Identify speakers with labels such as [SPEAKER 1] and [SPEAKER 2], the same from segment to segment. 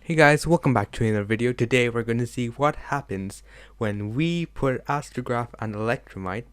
[SPEAKER 1] Hey guys, welcome back to another video. Today we're going to see what happens when we put Astrograph and Electrumite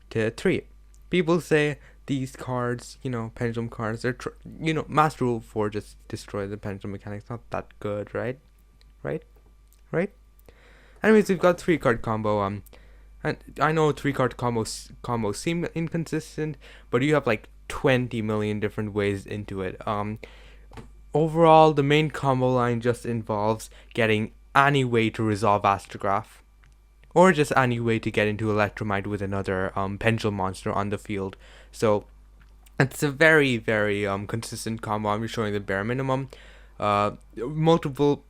[SPEAKER 1] to 3. People say these cards, pendulum cards, they're, Master Rule 4 just destroy the pendulum mechanics. Not that good, right? Right? Right? Anyways, we've got 3-card combo. And I know 3-card combos seem inconsistent, but you have like 20 million different ways into it. Overall, the main combo line just involves getting any way to resolve Astrograph, or just any way to get into Electrumite with another pendulum monster on the field. So it's a very, very consistent combo. I'm just showing the bare minimum. Multiple,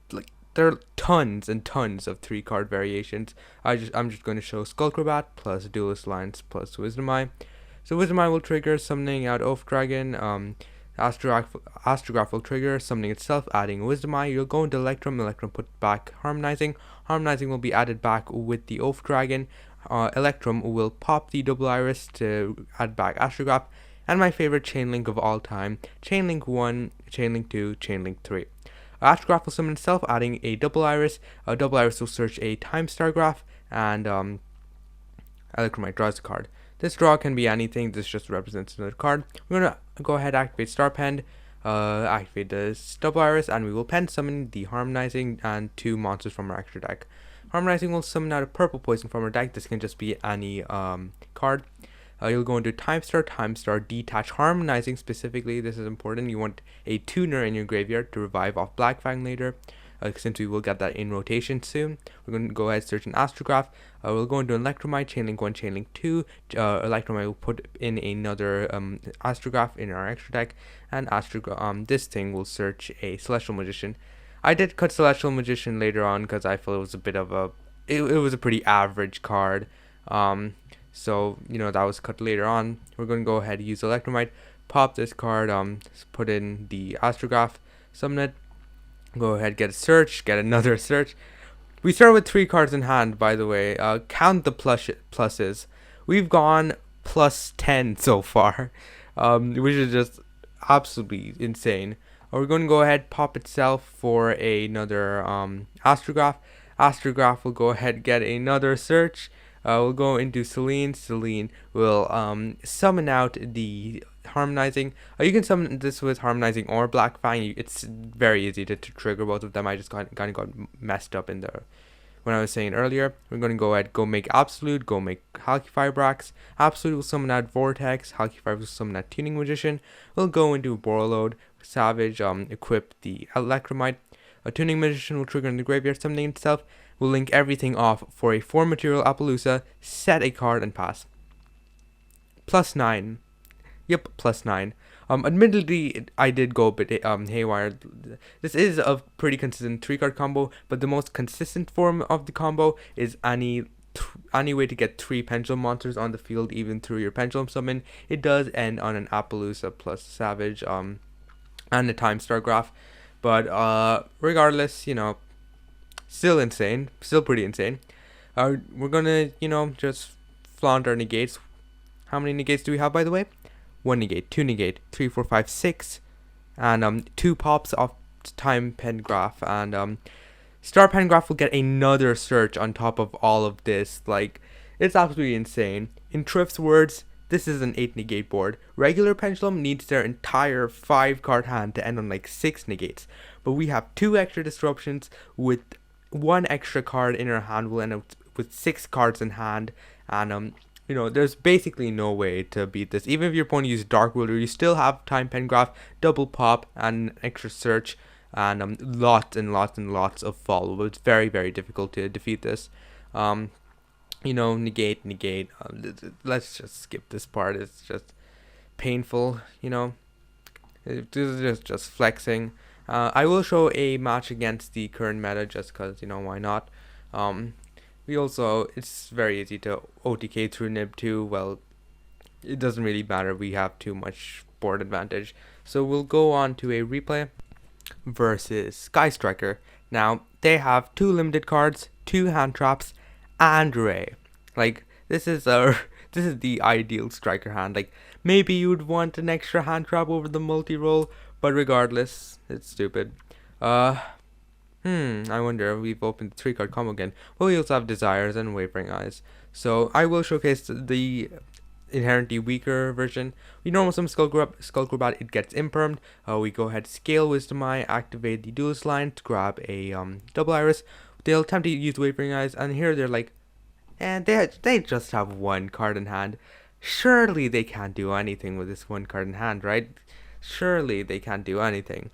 [SPEAKER 1] there are tons and tons of 3-card variations. I'm just going to show Skullcrobat plus Duelist Lines plus Wisdom Eye. So Wisdom Eye will trigger summoning out Oath Dragon. Astrograph will trigger summoning itself, adding Wisdom Eye. You'll go into Electrum put back Harmonizing. Harmonizing will be added back with the Oath Dragon. Electrum will pop the Double Iris to add back Astrograph. And my favorite chain link of all time, Chain Link 1, Chain Link 2, Chain Link 3. Astrograph will summon itself, adding a Double Iris. A Double Iris will search a Time Star Graph, and Electrumite draws a card. This draw can be anything. This just represents another card. We're going to go ahead, activate Star Pen, activate the Double Iris, and we will pen summon the Harmonizing and 2 monsters from our extra deck. Harmonizing will summon out a purple poison from our deck. This can just be any card. You'll go into Time Star, detach Harmonizing specifically. This is important. You want a tuner in your graveyard to revive off Black Fang later. Since we will get that in rotation soon. We're going to go ahead and search an Astrograph. We'll go into Electrumite, Chain Link 1, Chain Link 2. Electrumite will put in another Astrograph in our extra deck, and this thing will search a Celestial Magician. I did cut Celestial Magician later on because I felt it was a bit of a, it was a pretty average card. So that was cut later on. We're going to go ahead and use Electrumite, pop this card, put in the Astrograph, summon it. Go ahead, get a search, get another search. We start with 3 cards in hand, by the way. Count the pluses. We've gone plus 10 so far, which is just absolutely insane. We're going to go ahead, pop itself for another Astrograph. Astrograph will go ahead, get another search. We'll go into Selene. Selene will summon out the Harmonizing. You can summon this with Harmonizing or Black Fang. It's very easy to trigger both of them. I just kind of got messed up in there when I was saying earlier. We're going to go ahead, go make Absolute, go make Halqifibrax. Absolute will summon out Vortex. Halqifibrax will summon out Tuning Magician. We'll go into Borreload, Savage, equip the Electrumite. A Tuning Magician will trigger in the graveyard, summoning itself. We'll link everything off for a 4-material Appaloosa, set a card, and pass. Plus 9. Yep, plus 9. Admittedly, I did go a bit haywire. This is a pretty consistent 3-card combo, but the most consistent form of the combo is any way to get 3 pendulum monsters on the field, even through your pendulum summon. It does end on an Appaloosa plus Savage, and a Time Star Graph. But regardless, still insane, still pretty insane. We're gonna, just flaunt our negates. How many negates do we have, by the way? 1 negate, 2 negate, 3, 4, 5, 6, and 2 pops off Time Pen Graph, and Star Pen Graph will get another search on top of all of this. Like, it's absolutely insane. In Triff's words, this is an 8 negate board. Regular Pendulum needs their entire 5-card hand to end on like 6 negates, but we have 2 extra disruptions with 1 extra card in our hand. We'll end up with 6 cards in hand, and there's basically no way to beat this. Even if your opponent uses Dark Ruler, you still have Time Pen Graph, double pop, and extra search, and lots and lots and lots of follow. It's very, very difficult to defeat this. Negate. Let's just skip this part. It's just painful. This is just flexing. I will show a match against the current meta just because, why not? It's very easy to OTK through Nib 2. Well, it doesn't really matter. We have too much board advantage. So we'll go on to a replay versus Sky Striker. Now, they have 2 limited cards, 2 hand traps, and Ray. Like, this is the ideal Striker hand. Like, maybe you'd want an extra hand trap over the multi-roll, but regardless, it's stupid. I wonder, we've opened the 3 card combo again. But we also have Desires and Wavering Eyes. So I will showcase the inherently weaker version. We normal summon Skullcrobat, it gets impermed. We go ahead, scale Wisdom Eye, activate the Duelist line to grab a Double Iris. They'll attempt to use Wavering Eyes, and here they're like, and they just have 1 card in hand. Surely they can't do anything with this 1 card in hand, right? Surely they can't do anything.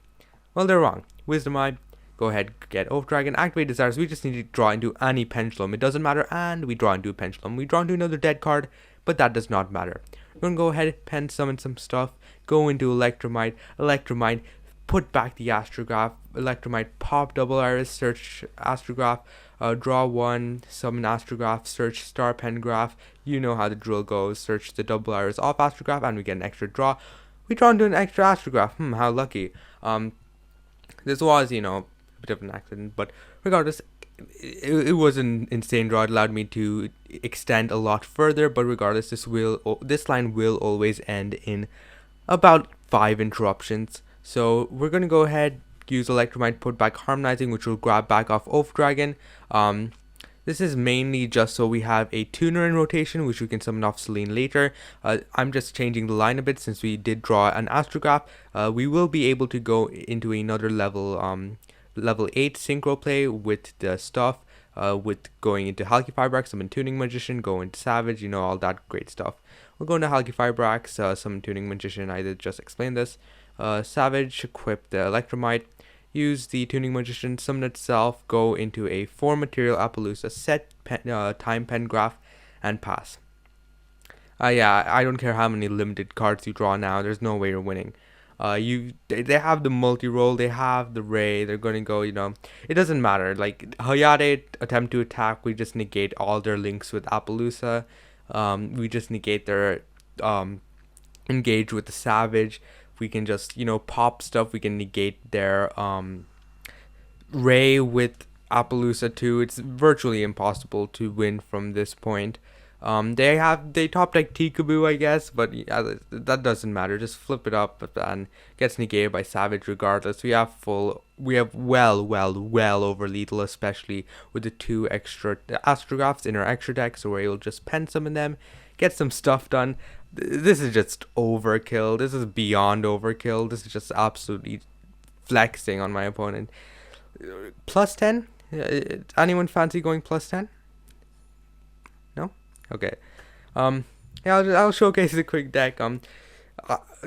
[SPEAKER 1] Well, they're wrong. Wisdom Eye, go ahead, get Oath Dragon, activate Desires. We just need to draw into any Pendulum. It doesn't matter, and we draw into a Pendulum. We draw into another dead card, but that does not matter. We're going to go ahead, pen summon some stuff, go into Electrumite, put back the Astrograph, Electrumite, pop Double Iris, search Astrograph, draw 1, summon Astrograph, search Star Pengraph. You know how the drill goes. Search the Double Iris off Astrograph, and we get an extra draw. We draw into an extra Astrograph. How lucky. This was, a bit of an accident, but regardless, it was an insane draw. It allowed me to extend a lot further, but regardless, this line will always end in about 5 interruptions. So we're going to go ahead, use Electrumite, put back Harmonizing, which will grab back off Oath Dragon. This is mainly just so we have a tuner in rotation, which we can summon off Selene later. I'm just changing the line a bit since we did draw an Astrograph. We will be able to go into another level 8 synchro play with the stuff, with going into Halqifibrax, summon Tuning Magician, go into Savage, all that great stuff. We're going to Halqifibrax, summon Tuning Magician, I did just explain this. Savage, equip the Electrumite, use the Tuning Magician, summon itself, go into a 4 material Appaloosa, set time Pengraph, and pass. Yeah, I don't care how many limited cards you draw now, there's no way you're winning. They have the multi-roll, they have the Ray, they're gonna go, it doesn't matter. Like, Hayate attempt to attack, we just negate all their links with Appaloosa. We just negate their engage with the Savage. We can just, pop stuff. We can negate their Ray with Appaloosa too. It's virtually impossible to win from this point. They top deck Tikaboo, I guess, but yeah, that doesn't matter. Just flip it up and gets negated by Savage regardless. We have well over lethal, especially with the 2 extra Astrographs in our extra deck, so we're able to just pen summon them, get some stuff done. This is just overkill. This is beyond overkill. This is just absolutely flexing on my opponent. Plus 10? Anyone fancy going plus 10? No? Okay. Yeah, I'll showcase a quick deck.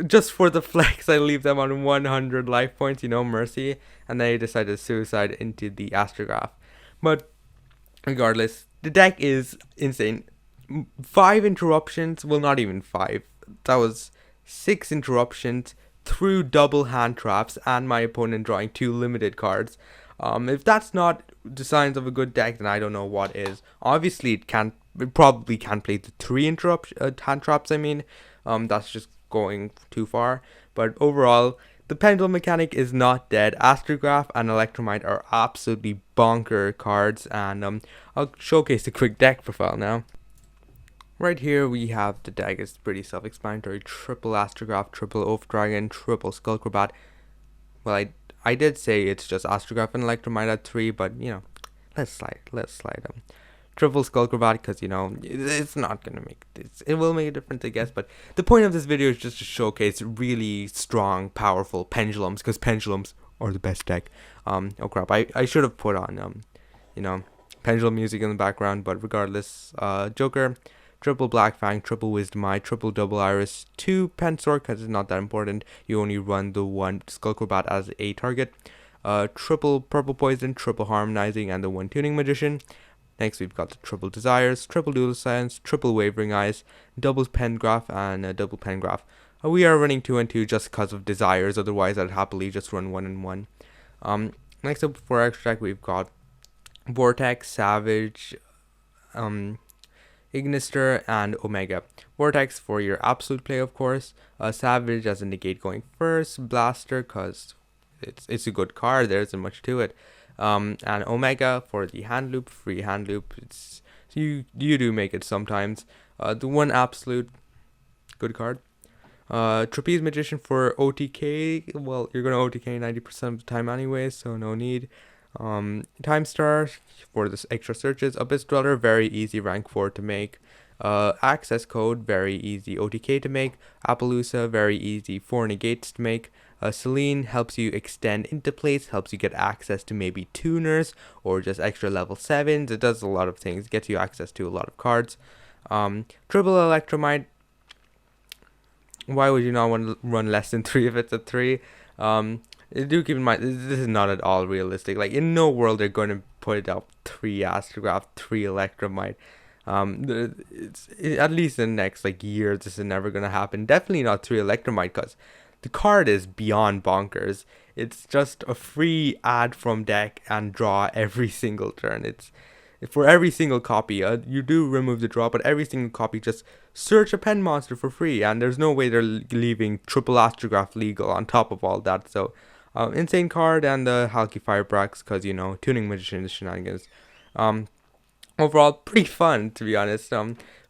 [SPEAKER 1] Just for the flex, I leave them on 100 life points, mercy, and they decided to suicide into the Astrograph. But regardless, the deck is insane. 5 interruptions, well, not even 5. That was 6 interruptions through double hand traps and my opponent drawing 2 limited cards. If that's not the signs of a good deck, then I don't know what is. Obviously, it probably can't play the 3 hand traps. That's just going too far. But overall, the Pendulum mechanic is not dead. Astrograph and Electrumite are absolutely bonker cards, and I'll showcase a quick deck profile now. Right here we have the deck. It's pretty self-explanatory. Triple Astrograph, triple Oath Dragon, triple Skullcrobat. Well, I did say it's just Astrograph and Electrumite at 3, but let's slide them. Triple Skullcrobat, because it's not gonna make it will make a difference, I guess, but the point of this video is just to showcase really strong, powerful pendulums, because pendulums are the best deck. Oh crap, I should have put on pendulum music in the background, but regardless, Joker, triple Black Fang, triple Wisdom Eye, triple Double Iris, 2 Pensword, because it's not that important. You only run the 1 Skullcrobat as a target. Triple Purple Poison, triple Harmonizing, and the 1 Tuning Magician. Next, we've got the triple Desires, triple Dual Science, triple Wavering Eyes, double Pengraph, and double Pengraph. We are running 2 and 2 just because of Desires, otherwise I'd happily just run 1 and 1. Next up for our extra deck, we've got Vortex, Savage, Ignister, and Omega. Vortex for your absolute play, of course. Savage as a negate going first. Blaster, because it's a good card, there isn't much to it. And Omega for the hand loop, free hand loop. You do make it sometimes. The 1 absolute good card. Trapeze Magician for OTK. Well, you're gonna OTK 90% of the time anyway, so no need. Time Star for this extra searches. Abyss Dweller, very easy, rank 4 to make. Access Code, very easy, OTK to make. Appaloosa, very easy, 4 negates to make. Celine helps you extend into place, helps you get access to maybe tuners or just extra level 7s. It does a lot of things, gets you access to a lot of cards. Triple Electrumite, why would you not want to run less than 3 if it's a 3? Do keep in mind, this is not at all realistic. Like, in no world they're going to put up 3 Astrograph, 3 Electrumite. At least in the next like years, this is never going to happen. Definitely not 3 Electrumite, because the card is beyond bonkers. It's just a free add from deck and draw every single turn. It's for every single copy. You do remove the draw, but every single copy just search a pen monster for free, and there's no way they're leaving triple Astrograph legal on top of all that. So, insane card, and the Halki Firebrax, because Tuning Magician shenanigans. Overall, pretty fun, to be honest.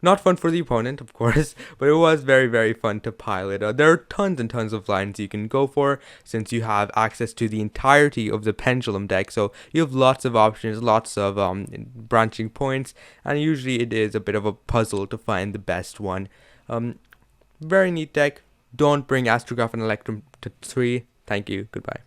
[SPEAKER 1] Not fun for the opponent, of course, but it was very, very fun to pilot. There are tons and tons of lines you can go for, since you have access to the entirety of the Pendulum deck, so you have lots of options, lots of branching points, and usually it is a bit of a puzzle to find the best one. Very neat deck. Don't bring Astrograph and Electrum to 3. Thank you. Goodbye.